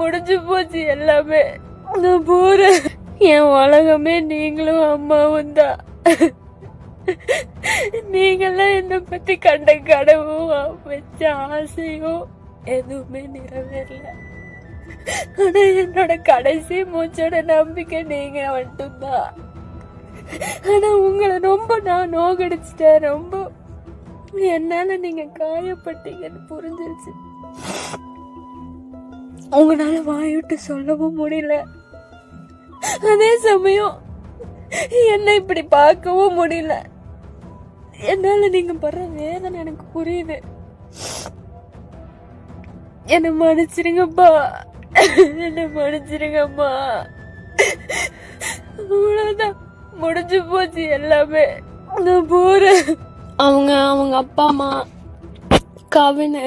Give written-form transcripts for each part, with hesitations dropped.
முடிஞ்சு போச்சு எல்லாமே. நான் போறேன். என் உலகமே நீங்களும் அம்மாவும் தான். நீங்கெல்லாம் என்ன பத்தி கண்ட கனவும் வச்ச ஆசையும் எதுவுமே நிறைவேறல. ஆனா என்னோட கடைசி மூச்சோட நம்பிக்கை நீங்க மட்டும்தான். ஆனா உங்களை ரொம்ப நான் நோகடிச்சிட்டேன். ரொம்ப என்னால நீங்க காயப்பட்டீங்கன்னு புரிஞ்சிருச்சு. உங்களால வாய்விட்டு சொல்லவும் முடியல. அதே சமயம் என்ன இப்படி பார்க்கவும் முடியல. என்னால நீங்க படுற வேதனை எனக்கு புரியுது. என்ன மன்னிச்சிருங்கப்பா, என்ன மன்னிச்சிருங்கம்மா. அவ்வளவுதான், முடிஞ்சு போச்சு எல்லாமே. நான் போறேன். அவங்க அப்பா அம்மா கவின்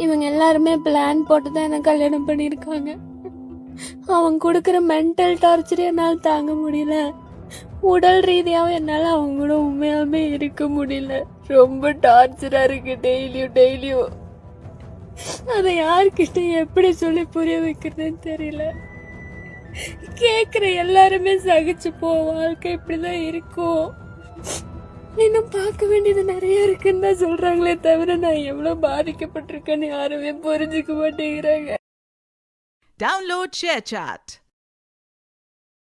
இவங்க எல்லாருமே பிளான் போட்டு தான் என்ன கல்யாணம் பண்ணியிருக்காங்க. அவங்க கொடுக்குற மென்டல் டார்ச்சர் என்னால் தாங்க முடியல. உடல் ரீதியாகவும் என்னால் அவங்க கூட உண்மையாமே இருக்க முடியல. ரொம்ப டார்ச்சரா இருக்கு டெய்லியும். அதை யார்கிட்ட எப்படி சொல்லி புரிய வைக்கிறதுன்னு தெரியல. கேக்குற எல்லாருமே சகிச்சு போ, வாழ்க்கை இப்படிதான் இருக்கும், இன்னும் பார்க்க வேண்டியது நிறைய இருக்குன்னு தான் சொல்றாங்களே தவிர நான் எவ்வளவு பாதிக்கப்பட்டிருக்கேன்னு யாருமே புரிஞ்சுக்க மாட்டேங்கிறாங்க. Download ShareChat.